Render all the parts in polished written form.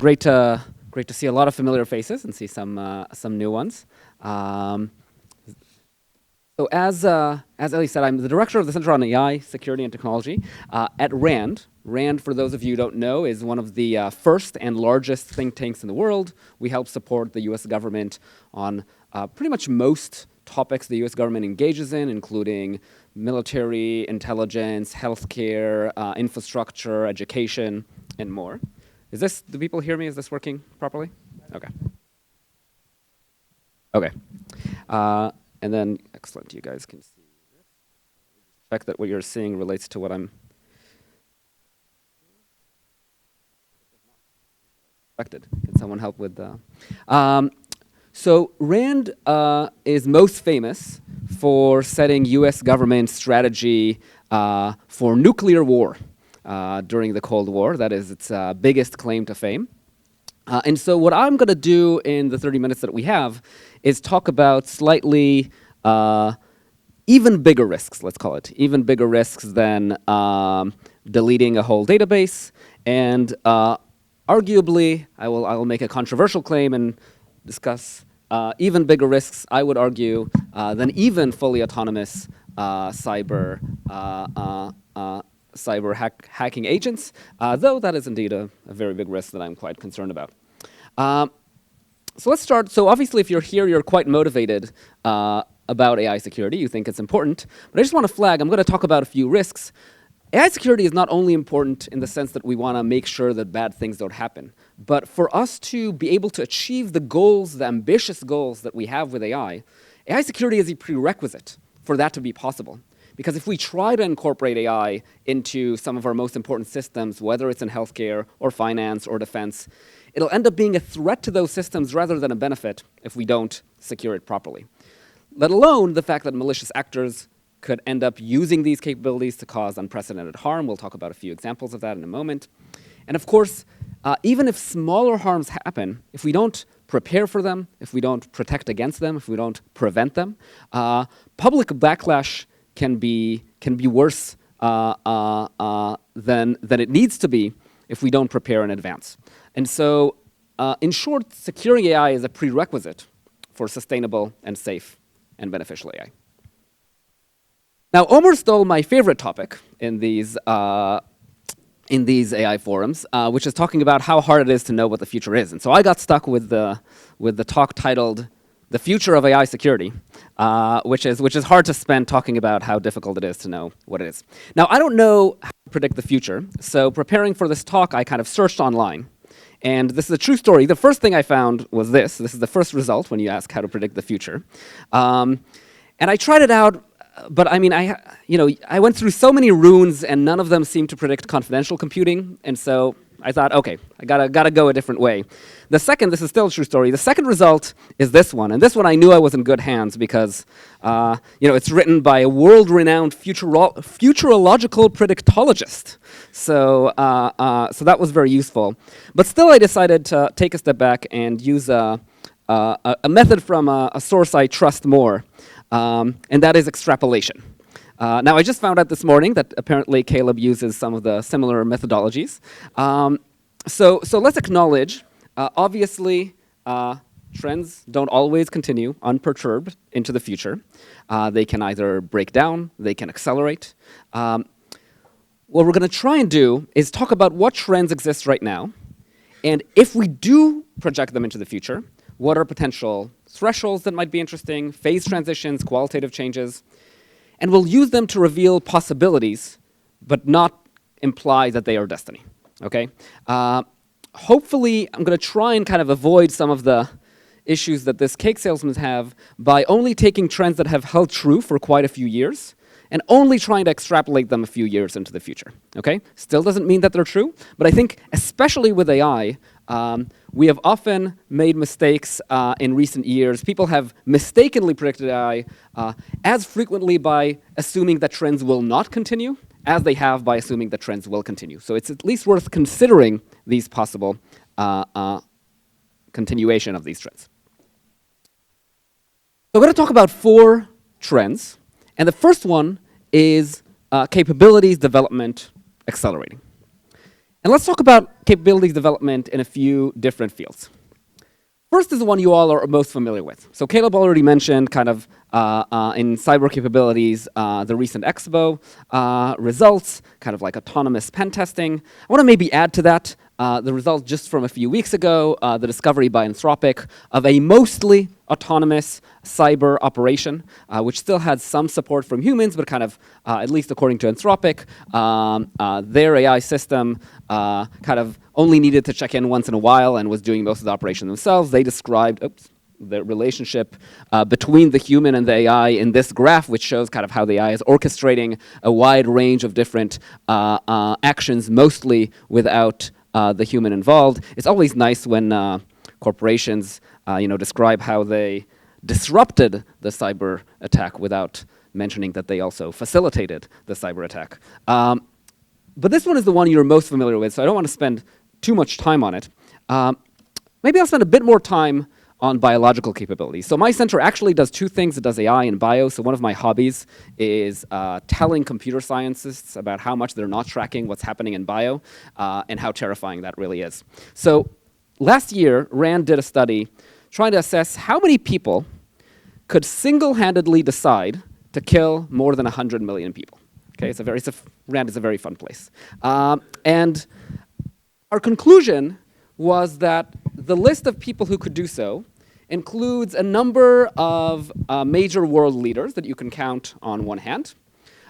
Great to see a lot of familiar faces and see some new ones. So as Ellie said, I'm the director of the Center on AI, Security and Technology at RAND. RAND, for those of you who don't know, is one of the first and largest think tanks in the world. We help support the US government on pretty much most topics the US government engages in, including military, intelligence, healthcare, infrastructure, education, and more. Do people hear me? Is this working properly? Okay. Okay. And then, excellent, you guys can see this. Check that what you're seeing relates to what I'm expected. Can someone help with the... So RAND is most famous for setting US government strategy for nuclear war during the Cold War. That is its biggest claim to fame. And so what I'm going to do in the 30 minutes that we have is talk about slightly even bigger risks, let's call it, even bigger risks than deleting a whole database. And arguably, I will make a controversial claim and discuss even bigger risks, I would argue, than even fully autonomous cyber hacking agents, though that is indeed a very big risk that I'm quite concerned about. So let's start. So obviously, if you're here, you're quite motivated about AI security. You think it's important. But I just want to flag, I'm going to talk about a few risks. AI security is not only important in the sense that we want to make sure that bad things don't happen, but for us to be able to achieve the goals, the ambitious goals that we have with AI security is a prerequisite for that to be possible. Because if we try to incorporate AI into some of our most important systems, whether it's in healthcare or finance or defense, it'll end up being a threat to those systems rather than a benefit if we don't secure it properly. Let alone the fact that malicious actors could end up using these capabilities to cause unprecedented harm. We'll talk about a few examples of that in a moment. And of course, even if smaller harms happen, if we don't prepare for them, if we don't protect against them, if we don't prevent them, public backlash can be worse than it needs to be if we don't prepare in advance. And so, in short, securing AI is a prerequisite for sustainable and safe and beneficial AI. Now, Omer stole my favorite topic in these AI forums, which is talking about how hard it is to know what the future is. And so I got stuck with the talk titled "The Future of AI Security," which is hard to spend talking about how difficult it is to know what it is. Now, I don't know how to predict the future, so preparing for this talk, I kind of searched online. And this is a true story. The first thing I found was this. This is the first result when you ask how to predict the future. And I tried it out, but I mean, I went through so many runes and none of them seemed to predict confidential computing. And so I thought, okay, I gotta go a different way. This is still a true story. The second result is this one. And this one I knew I was in good hands because, it's written by a world-renowned futurological predictologist. So that was very useful. But still I decided to take a step back and use a method from a source I trust more, and that is extrapolation. Now, I just found out this morning that apparently Caleb uses some of the similar methodologies. So let's acknowledge, obviously, trends don't always continue unperturbed into the future. They can either break down, they can accelerate. What we're going to try and do is talk about what trends exist right now, and if we do project them into the future, what are potential thresholds that might be interesting, phase transitions, qualitative changes, and we'll use them to reveal possibilities, but not imply that they are destiny, okay? Hopefully, I'm going to try and kind of avoid some of the issues that this cake salesman have by only taking trends that have held true for quite a few years and only trying to extrapolate them a few years into the future, okay? Still doesn't mean that they're true, but I think especially with AI, we have often made mistakes in recent years. People have mistakenly predicted AI as frequently by assuming that trends will not continue as they have by assuming that trends will continue. So it's at least worth considering these possible continuation of these trends. So I'm going to talk about 4 trends. And the first one is capabilities development accelerating. And let's talk about capabilities development in a few different fields. First is the one you all are most familiar with. So Caleb already mentioned kind of in cyber capabilities, the recent Expo results, kind of like autonomous pen testing. I want to maybe add to that the result just from a few weeks ago, the discovery by Anthropic of a mostly autonomous cyber operation, which still had some support from humans, but kind of, at least according to Anthropic, their AI system kind of only needed to check in once in a while and was doing most of the operation themselves. They described, the relationship between the human and the AI in this graph, which shows kind of how the AI is orchestrating a wide range of different actions, mostly without the human involved. It's always nice when corporations describe how they disrupted the cyber attack without mentioning that they also facilitated the cyber attack. But this one is the one you're most familiar with, so I don't want to spend too much time on it. Maybe I'll spend a bit more time on biological capabilities. So my center actually does two things. It does AI and bio. So one of my hobbies is telling computer scientists about how much they're not tracking what's happening in bio and how terrifying that really is. So last year, RAND did a study trying to assess how many people could single-handedly decide to kill more than 100 million people. Okay, RAND is a very fun place. And our conclusion was that the list of people who could do so includes a number of major world leaders that you can count on one hand.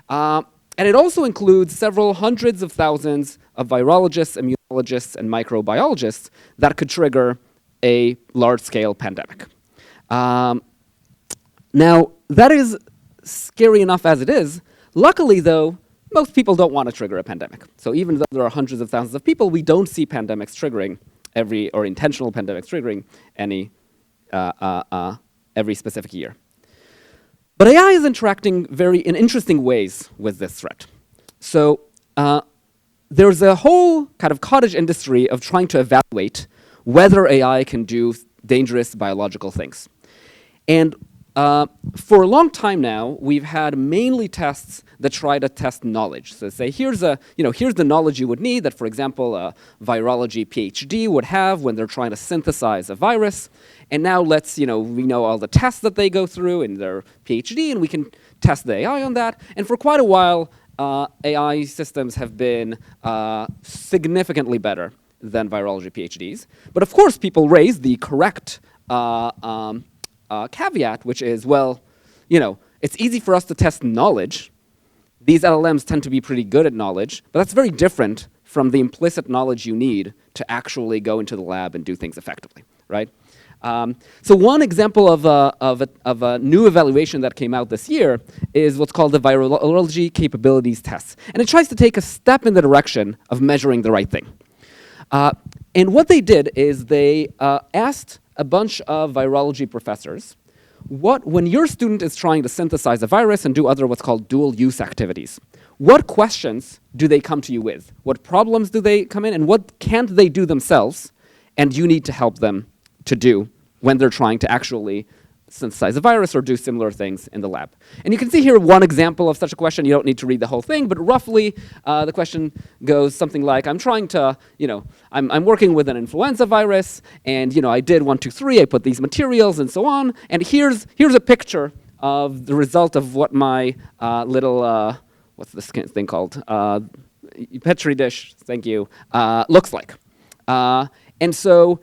And it also includes several hundreds of thousands of virologists, immunologists, and microbiologists that could trigger a large-scale pandemic. Now, that is scary enough as it is. Luckily, though, most people don't want to trigger a pandemic. So even though there are hundreds of thousands of people, we don't see pandemics triggering or intentional pandemics triggering every specific year. But AI is interacting in interesting ways with this threat. So there's a whole kind of cottage industry of trying to evaluate whether AI can do dangerous biological things. And for a long time now, we've had mainly tests that try to test knowledge. So say, here's the knowledge you would need that, for example, a virology PhD would have when they're trying to synthesize a virus. And now we know all the tests that they go through in their PhD, and we can test the AI on that. And for quite a while, AI systems have been significantly better than virology PhDs. But of course, people raise the correct caveat, which is, well, it's easy for us to test knowledge. These LLMs tend to be pretty good at knowledge, but that's very different from the implicit knowledge you need to actually go into the lab and do things effectively, right? So one example of a new evaluation that came out this year is what's called the virology capabilities test. And it tries to take a step in the direction of measuring the right thing. And what they did is they asked a bunch of virology professors, when your student is trying to synthesize a virus and do other what's called dual use activities, what questions do they come to you with? What problems do they come in, and what can't they do themselves, and you need to help them to do when they're trying to actually synthesize a virus or do similar things in the lab. And you can see here one example of such a question. You don't need to read the whole thing, but roughly the question goes something like, I'm trying to, I'm working with an influenza virus, and I did 1, 2, 3, I put these materials and so on, and here's a picture of the result of what my little, what's this thing called? Petri dish, thank you, looks like. And so,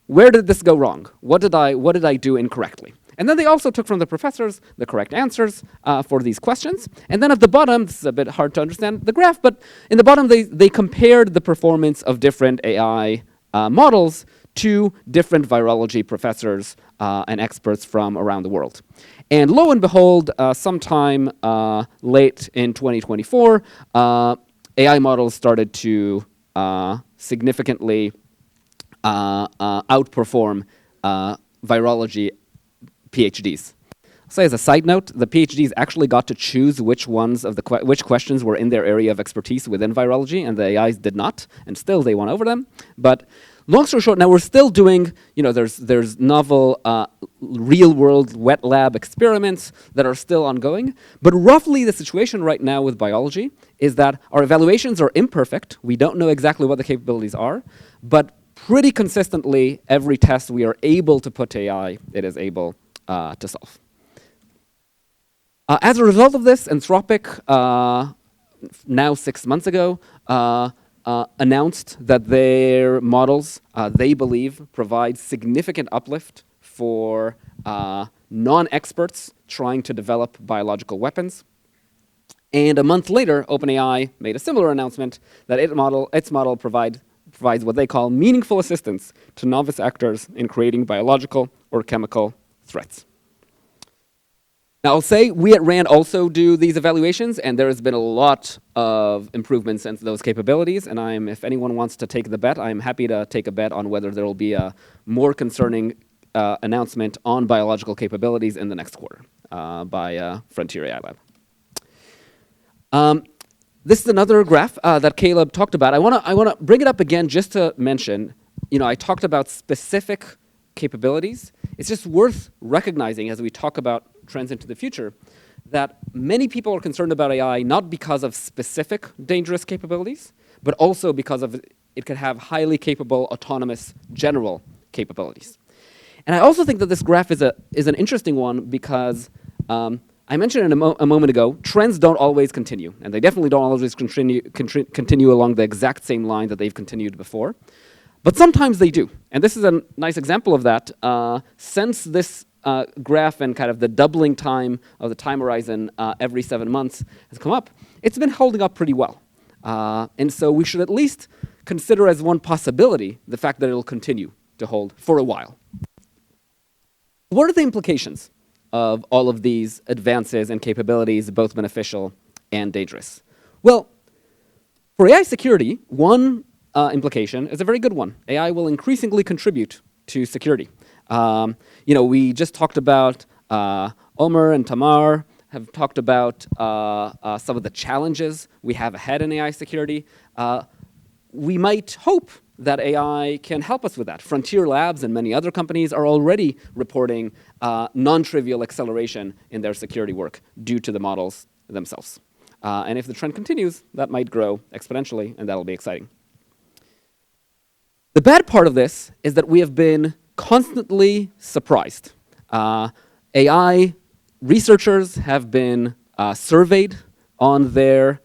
where did this go wrong? What did I do incorrectly? And then they also took from the professors the correct answers for these questions. And then at the bottom, this is a bit hard to understand the graph, but in the bottom they compared the performance of different AI models to different virology professors and experts from around the world. And lo and behold, sometime late in 2024, AI models started to significantly outperform virology PhDs. I'll say as a side note, the PhDs actually got to choose which ones of which questions were in their area of expertise within virology, and the AIs did not, and still they won over them. But Long story short, now we're still doing, there's novel real-world wet lab experiments that are still ongoing, but roughly the situation right now with biology is that our evaluations are imperfect. We don't know exactly what the capabilities are, but pretty consistently, every test we are able to put to AI, it is able to solve. As a result of this, Anthropic, now 6 months ago, announced that their models, they believe, provide significant uplift for non-experts trying to develop biological weapons. And a month later, OpenAI made a similar announcement that its model provides what they call meaningful assistance to novice actors in creating biological or chemical threats. Now, I'll say we at RAND also do these evaluations, and there has been a lot of improvements in those capabilities. And if anyone wants to take the bet, I'm happy to take a bet on whether there will be a more concerning announcement on biological capabilities in the next quarter by Frontier AI Lab. This is another graph that Caleb talked about. I want to bring it up again just to mention, I talked about specific capabilities. It's just worth recognizing as we talk about trends into the future that many people are concerned about AI not because of specific dangerous capabilities, but also because of it could have highly capable, autonomous, general capabilities. And I also think that this graph is an interesting one because I mentioned a moment ago, trends don't always continue, and they definitely don't always continue along the exact same line that they've continued before. But sometimes they do. And this is a nice example of that. Since this graph and kind of the doubling time of the time horizon every 7 months has come up, it's been holding up pretty well. And so we should at least consider as one possibility the fact that it'll continue to hold for a while. What are the implications of all of these advances and capabilities, both beneficial and dangerous? Well, for AI security, one implication is a very good one. AI will increasingly contribute to security. We just talked about Omer and Tamar have talked about some of the challenges we have ahead in AI security. We might hope that AI can help us with that. Frontier Labs and many other companies are already reporting non-trivial acceleration in their security work due to the models themselves. And if the trend continues, that might grow exponentially, and that'll be exciting. The bad part of this is that we have been constantly surprised. AI researchers have been surveyed on their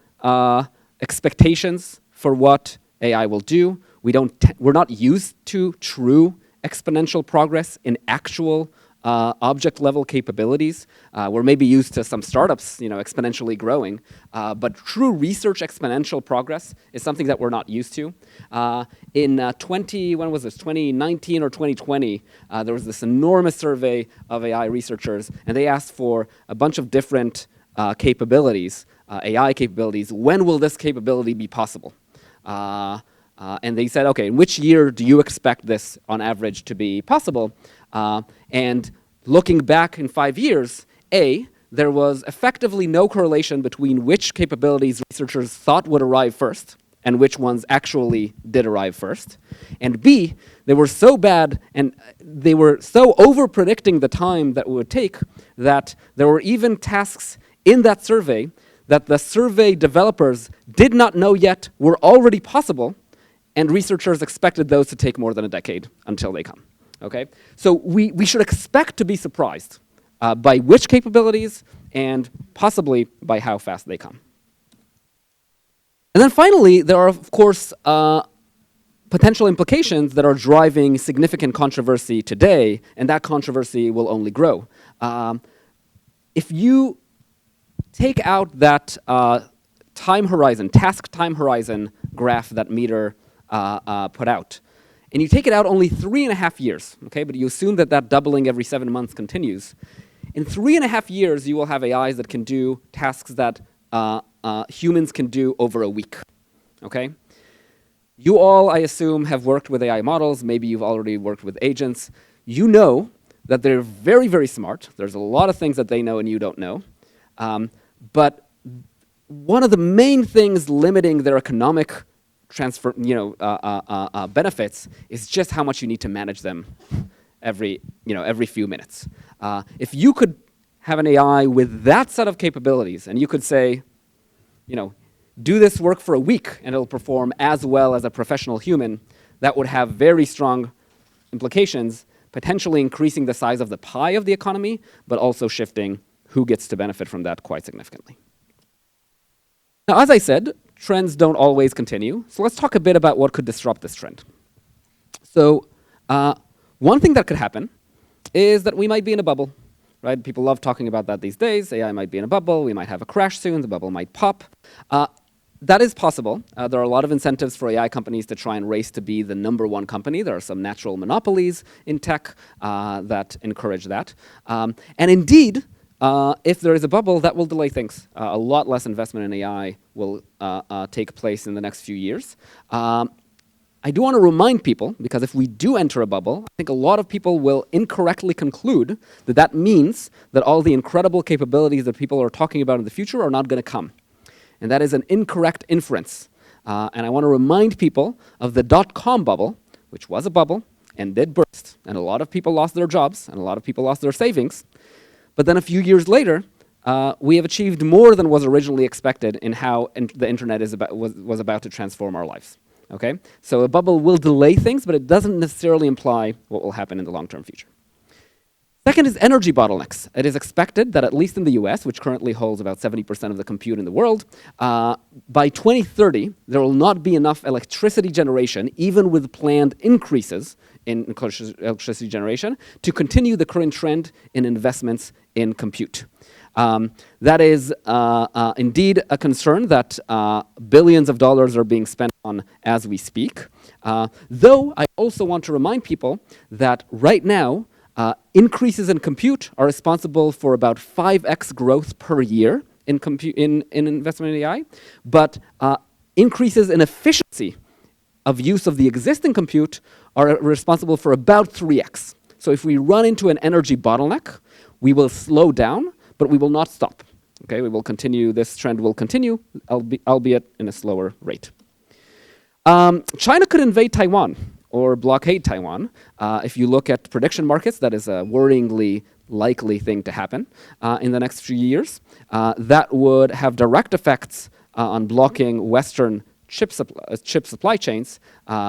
expectations for what AI will do. We're not used to true exponential progress in actual object-level capabilities. We're maybe used to some startups, exponentially growing, but true research exponential progress is something that we're not used to. In 2019 or 2020, there was this enormous survey of AI researchers, and they asked for a bunch of different capabilities, AI capabilities. When will this capability be possible? And they said, okay, in which year do you expect this on average to be possible? And looking back in 5 years, there was effectively no correlation between which capabilities researchers thought would arrive first and which ones actually did arrive first. And B, they were so bad and they were so over-predicting the time that it would take that there were even tasks in that survey that the survey developers did not know yet were already possible, and researchers expected those to take more than a decade until they come. Okay? So we should expect to be surprised by which capabilities and possibly by how fast they come. And then finally, there are, of course, potential implications that are driving significant controversy today, and that controversy will only grow. If you take out that time horizon, task time horizon graph that Meter put out, and you take it out only 3.5 years, okay, but you assume that that doubling every 7 months continues, in 3.5 years, you will have AIs that can do tasks that humans can do over a week, okay? You all, I assume, have worked with AI models. Maybe you've already worked with agents. You know that they're very, very smart. There's a lot of things that they know and you don't know. But one of the main things limiting their economic benefits is just how much you need to manage them every few minutes. If you could have an AI with that set of capabilities, and you could say, do this work for a week, and it'll perform as well as a professional human, that would have very strong implications, potentially increasing the size of the pie of the economy, but also shifting who gets to benefit from that quite significantly. Now, as I said, trends don't always continue, so let's talk a bit about what could disrupt this trend. So one thing that could happen is that we might be in a bubble, right? People love talking about that these days. AI might be in a bubble. We might have a crash soon. The bubble might pop. That is possible. There are a lot of incentives for AI companies to try and race to be the #1 company. There are some natural monopolies in tech that encourage that. And indeed, if there is a bubble, that will delay things. A lot less investment in AI will take place in the next few years. I do want to remind people, because if we do enter a bubble, I think a lot of people will incorrectly conclude that that means that all the incredible capabilities that people are talking about in the future are not going to come. And that is an incorrect inference. And I want to remind people of the dot-com bubble, which was a bubble and did burst. And a lot of people lost their jobs, and a lot of people lost their savings. But then a few years later, we have achieved more than was originally expected in how the internet was about to transform our lives. Okay? So a bubble will delay things, but it doesn't necessarily imply what will happen in the long-term future. Second is energy bottlenecks. It is expected that at least in the US, which currently holds about 70% of the compute in the world, by 2030, there will not be enough electricity generation, even with planned increases in electricity generation, to continue the current trend in investments in compute. That is indeed a concern that billions of dollars are being spent on as we speak. Though I also want to remind people that right now, increases in compute are responsible for about 5x growth per year in investment in AI, but increases in efficiency of use of the existing compute are responsible for about 3x. So if we run into an energy bottleneck, we will slow down, but we will not stop. Okay, we will continue. This trend will continue, albeit in a slower rate. China could invade Taiwan or blockade Taiwan. If you look at prediction markets, that is a worryingly likely thing to happen in the next few years. That would have direct effects on blocking Western chip supply chains,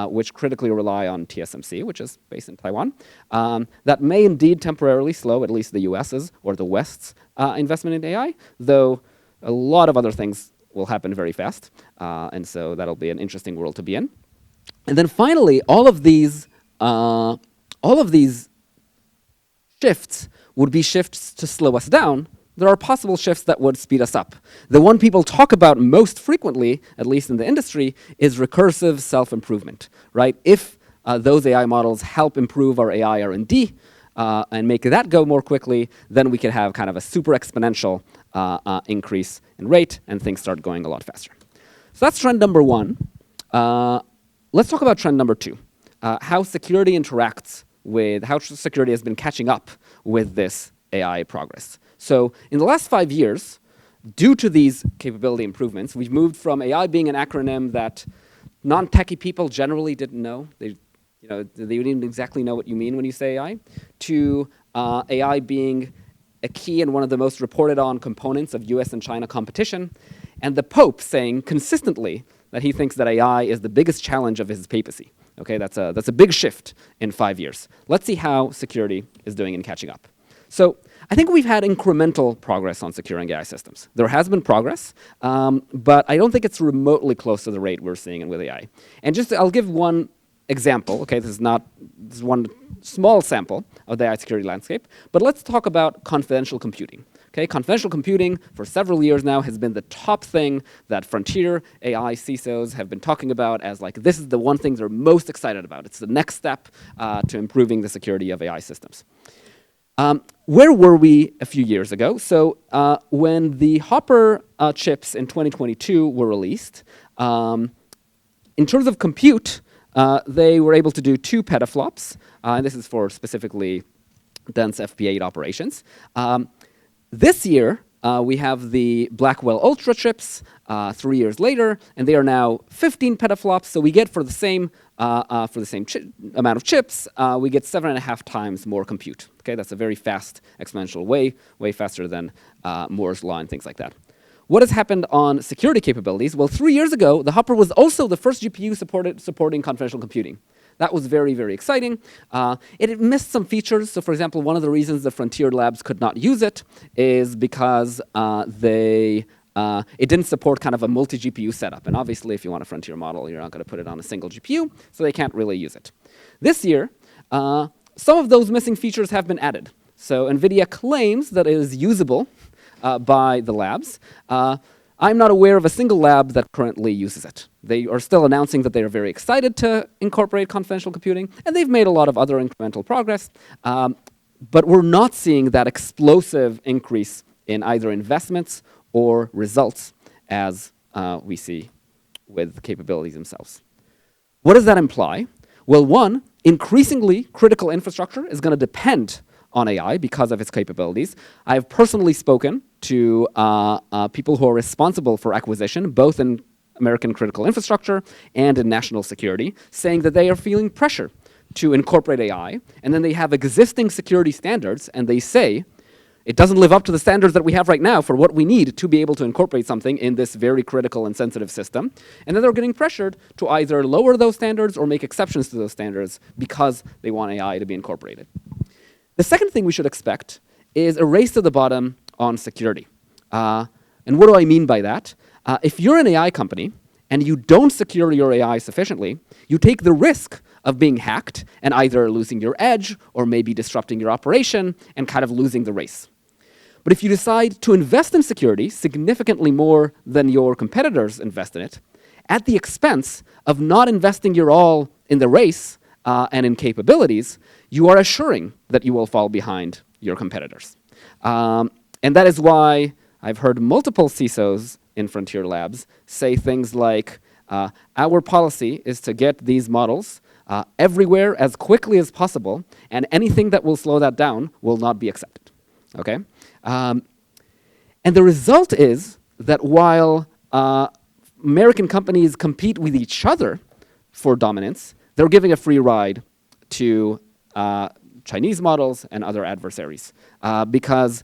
which critically rely on TSMC, which is based in Taiwan. That may indeed temporarily slow at least the US's or the West's investment in AI, though a lot of other things will happen very fast. And so that'll be an interesting world to be in. And then finally, all of these shifts would be shifts to slow us down. There are possible shifts that would speed us up. The one people talk about most frequently, at least in the industry, is recursive self-improvement, right? If those AI models help improve our AI R&D and make that go more quickly, then we can have kind of a super exponential increase in rate, and things start going a lot faster. So that's trend number one. Let's talk about trend number two, how security interacts with, how security has been catching up with this AI progress. So in the last 5 years, due to these capability improvements, we've moved from AI being an acronym that non-techie people generally didn't know. They didn't exactly know what you mean when you say AI, to AI being a key and one of the most reported on components of US and China competition, and the Pope saying consistently that he thinks that AI is the biggest challenge of his papacy. Okay, that's a big shift in 5 years. Let's see how security is doing in catching up. So I think we've had incremental progress on securing AI systems. There has been progress, but I don't think it's remotely close to the rate we're seeing with AI. And I'll give one example. Okay, this is one small sample of the AI security landscape, but let's talk about confidential computing. Okay, confidential computing for several years now has been the top thing that frontier AI CISOs have been talking about as like, this is the one thing they're most excited about. It's the next step to improving the security of AI systems. Where were we a few years ago? So when the Hopper chips in 2022 were released, in terms of compute, they were able to do 2 petaflops, and this is for specifically dense FP8 operations. This year, we have the Blackwell Ultra chips 3 years later, and they are now 15 petaflops. So we get for the same amount of chips, we get 7.5 times more compute. Okay, that's a very fast exponential, way faster than Moore's law and things like that. What has happened on security capabilities? Well, 3 years ago, the Hopper was also the first GPU supporting confidential computing. That was very, very exciting. It missed some features. So for example, one of the reasons the Frontier labs could not use it is because it didn't support kind of a multi-GPU setup. And obviously, if you want a Frontier model, you're not going to put it on a single GPU, so they can't really use it. This year, some of those missing features have been added. So NVIDIA claims that it is usable by the labs. I'm not aware of a single lab that currently uses it. They are still announcing that they are very excited to incorporate confidential computing, and they've made a lot of other incremental progress. But we're not seeing that explosive increase in either investments or results as we see with capabilities themselves. What does that imply? Well, one, increasingly critical infrastructure is going to depend on AI because of its capabilities. I've personally spoken to people who are responsible for acquisition, both in American critical infrastructure and in national security, saying that they are feeling pressure to incorporate AI, and then they have existing security standards, and they say, it doesn't live up to the standards that we have right now for what we need to be able to incorporate something in this very critical and sensitive system. And then they're getting pressured to either lower those standards or make exceptions to those standards because they want AI to be incorporated. The second thing we should expect is a race to the bottom on security. And what do I mean by that? If you're an AI company and you don't secure your AI sufficiently, you take the risk of being hacked and either losing your edge or maybe disrupting your operation and kind of losing the race. But if you decide to invest in security significantly more than your competitors invest in it, at the expense of not investing your all in the race and in capabilities, you are assuring that you will fall behind your competitors. And that is why I've heard multiple CISOs in Frontier Labs say things like, our policy is to get these models everywhere as quickly as possible, and anything that will slow that down will not be accepted. Okay? And the result is that while American companies compete with each other for dominance, they're giving a free ride to Chinese models and other adversaries because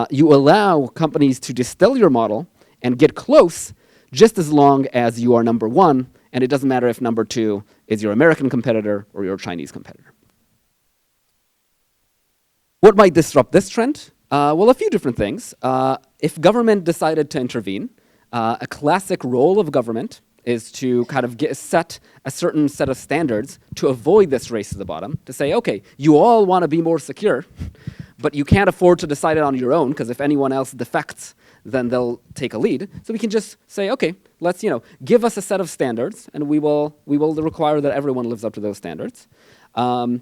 you allow companies to distill your model and get close just as long as you are number one, and it doesn't matter if number two is your American competitor or your Chinese competitor. What might disrupt this trend? Well, a few different things. If government decided to intervene, a classic role of government is to kind of set a certain set of standards to avoid this race to the bottom, to say, okay, you all want to be more secure, but you can't afford to decide it on your own, because if anyone else defects, then they'll take a lead. So we can just say, okay, let's give us a set of standards, and we will require that everyone lives up to those standards. Could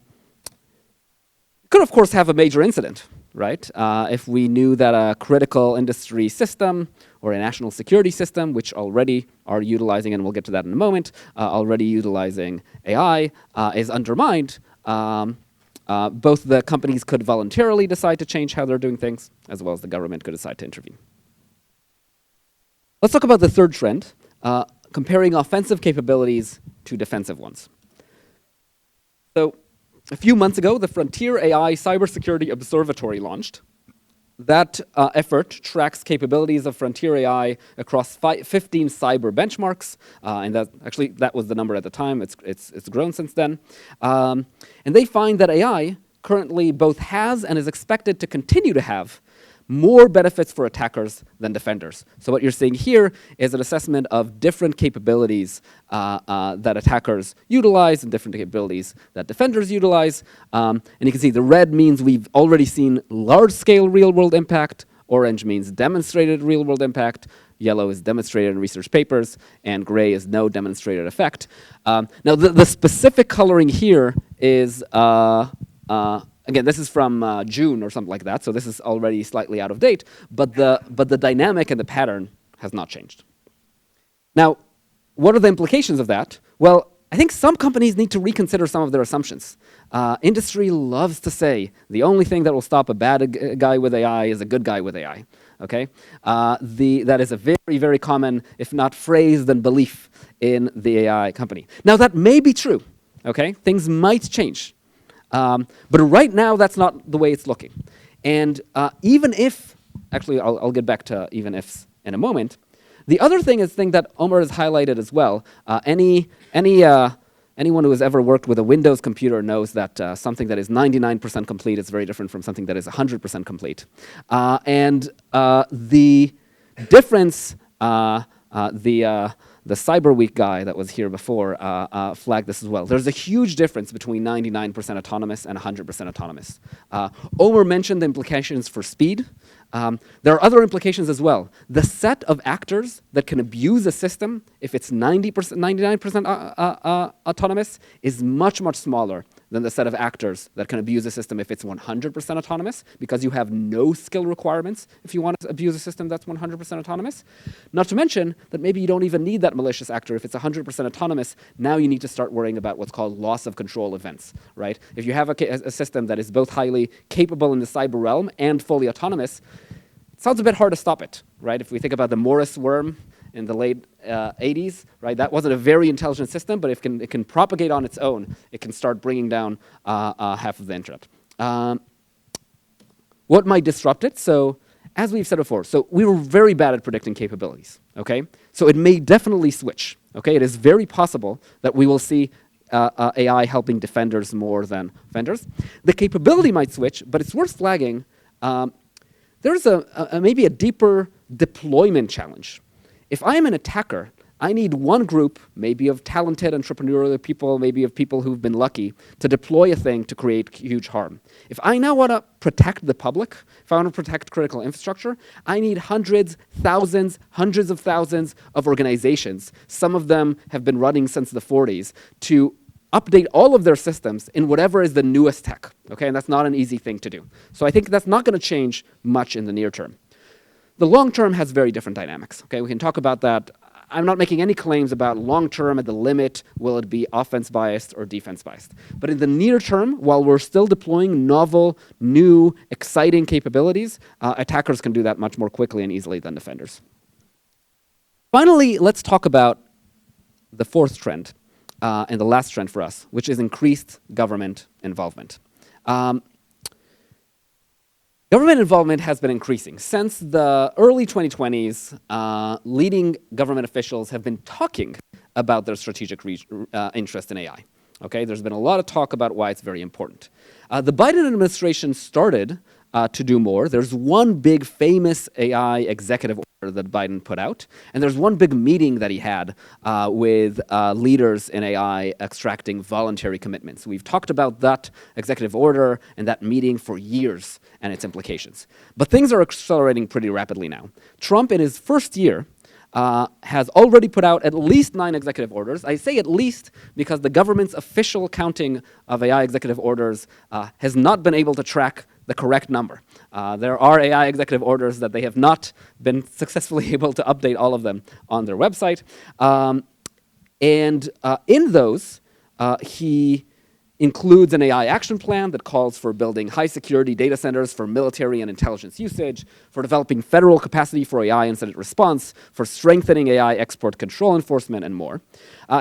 of course have a major incident, right? If we knew that a critical industry system or a national security system, which already are utilizing, and we'll get to that in a moment, already utilizing AI, is undermined, both the companies could voluntarily decide to change how they're doing things, as well as the government could decide to intervene. Let's talk about the third trend, comparing offensive capabilities to defensive ones. So a few months ago, the Frontier AI Cybersecurity Observatory launched. That effort tracks capabilities of Frontier AI across 15 cyber benchmarks, and that was the number at the time. It's grown since then. And they find that AI currently both has and is expected to continue to have more benefits for attackers than defenders. So what you're seeing here is an assessment of different capabilities that attackers utilize and different capabilities that defenders utilize. And you can see the red means we've already seen large-scale real-world impact. Orange means demonstrated real-world impact. Yellow is demonstrated in research papers. And gray is no demonstrated effect. Now, the specific coloring here is again, this is from June or something like that, so this is already slightly out of date, but the dynamic and the pattern has not changed. Now, what are the implications of that? Well, I think some companies need to reconsider some of their assumptions. Industry loves to say the only thing that will stop a bad guy with AI is a good guy with AI. okay? That is a very, very common, if not phrase, then belief in the AI company. Now, that may be true, okay? Things might change. But right now, that's not the way it's looking. And even if, actually, I'll get back to even ifs in a moment. The other thing that Omer has highlighted as well, anyone who has ever worked with a Windows computer knows that something that is 99% complete is very different from something that is 100% complete. And the difference, the Cyber Week guy that was here before flagged this as well. There's a huge difference between 99% autonomous and 100% autonomous. Omer mentioned the implications for speed. There are other implications as well. The set of actors that can abuse a system, if it's 99% autonomous, is much, much smaller than the set of actors that can abuse a system if it's 100% autonomous, because you have no skill requirements if you want to abuse a system that's 100% autonomous. Not to mention that maybe you don't even need that malicious actor. If it's 100% autonomous, now you need to start worrying about what's called loss of control events, right? If you have a system that is both highly capable in the cyber realm and fully autonomous, it sounds a bit hard to stop it, right? If we think about the Morris worm in the late 80s, right? That wasn't a very intelligent system, but if it can propagate on its own, it can start bringing down half of the internet. What might disrupt it? So, as we've said before, so we were very bad at predicting capabilities, okay? So it may definitely switch, okay? It is very possible that we will see AI helping defenders more than offenders. The capability might switch, but it's worth flagging. There's maybe a deeper deployment challenge. If I am an attacker, I need one group, maybe of talented entrepreneurial people, maybe of people who've been lucky, to deploy a thing to create huge harm. If I now want to protect the public, if I want to protect critical infrastructure, I need hundreds, thousands, hundreds of thousands of organizations. Some of them have been running since the 40s to update all of their systems in whatever is the newest tech, okay? And that's not an easy thing to do. So I think that's not going to change much in the near term. The long term has very different dynamics, okay? We can talk about that. I'm not making any claims about long term at the limit, will it be offense biased or defense biased. But in the near term, while we're still deploying novel, new, exciting capabilities, attackers can do that much more quickly and easily than defenders. Finally, let's talk about the fourth trend, and the last trend for us, which is increased government involvement. Government involvement has been increasing. Since the early 2020s, leading government officials have been talking about their strategic interest in AI. Okay, there's been a lot of talk about why it's very important. The Biden administration started to do more. There's one big famous AI executive order that Biden put out, and there's one big meeting that he had with leaders in AI extracting voluntary commitments. We've talked about that executive order and that meeting for years and its implications. But things are accelerating pretty rapidly now. Trump, in his first year, has already put out at least 9 executive orders. I say at least because the government's official counting of AI executive orders has not been able to track the correct number. There are AI executive orders that they have not been successfully able to update all of them on their website. And in those, he includes an AI action plan that calls for building high-security data centers for military and intelligence usage, for developing federal capacity for AI incident response, for strengthening AI export control enforcement, and more.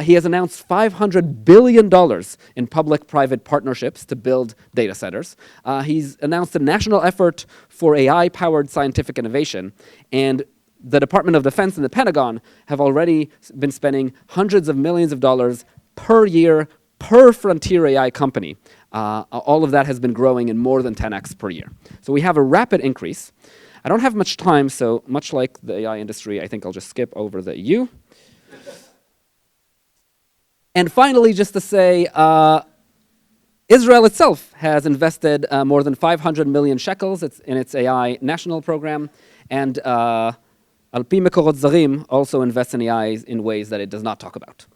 He has announced $500 billion in public-private partnerships to build data centers. He's announced a national effort for AI-powered scientific innovation, and the Department of Defense and the Pentagon have already been spending hundreds of millions of dollars per year per frontier AI company. All of that has been growing in more than 10x per year. So we have a rapid increase. I don't have much time, so much like the AI industry, I think I'll just skip over the EU. And finally, just to say, Israel itself has invested more than 500 million shekels in its AI national program, and Al Pi Mekorot Zarim also invests in AI in ways that it does not talk about.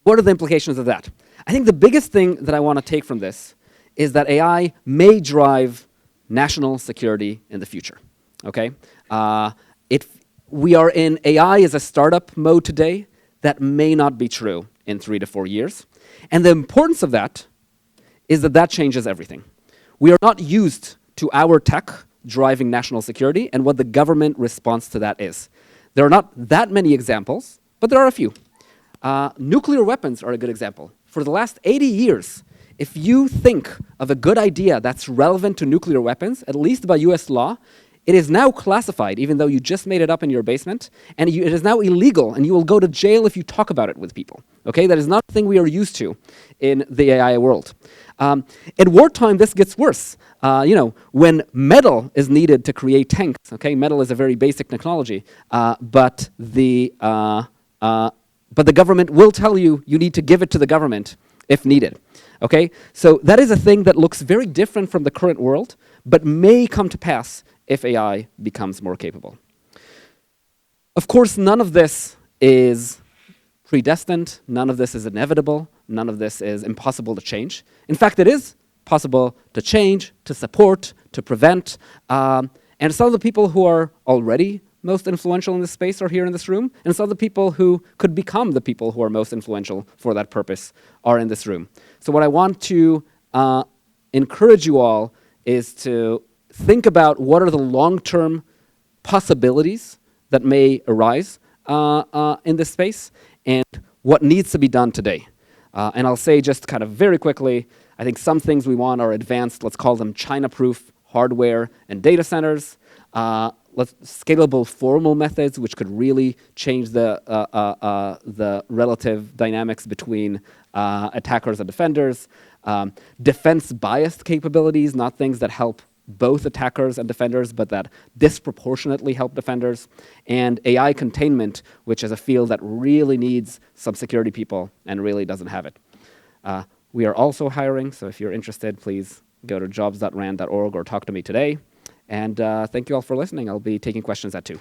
What are the implications of that? I think the biggest thing that I want to take from this is that AI may drive national security in the future, okay? We are in AI as a startup mode today. That may not be true in 3 to 4 years. And the importance of that is that that changes everything. We are not used to our tech driving national security and what the government response to that is. There are not that many examples, but there are a few. Nuclear weapons are a good example. For the last 80 years, if you think of a good idea that's relevant to nuclear weapons, at least by US law, it is now classified, even though you just made it up in your basement, and it is now illegal, and you will go to jail if you talk about it with people. Okay, that is not a thing we are used to in the AI world. At wartime, this gets worse. When metal is needed to create tanks, okay, metal is a very basic technology, but the government will tell you you need to give it to the government if needed. Okay, so that is a thing that looks very different from the current world, but may come to pass if AI becomes more capable. Of course, none of this is predestined, none of this is inevitable, none of this is impossible to change. In fact, it is possible to change, to support, to prevent, and some of the people who are already most influential in this space are here in this room, and some of the people who could become the people who are most influential for that purpose are in this room. So what I want to encourage you all is to think about what are the long-term possibilities that may arise in this space and what needs to be done today. And I'll say just kind of very quickly, I think some things we want are advanced, let's call them China-proof hardware and data centers, scalable formal methods, which could really change the relative dynamics between attackers and defenders, defense-biased capabilities, not things that help both attackers and defenders, but that disproportionately help defenders, and AI containment, which is a field that really needs some security people and really doesn't have it. We are also hiring, so if you're interested, please go to jobs.rand.org or talk to me today. And thank you all for listening. I'll be taking questions at 2.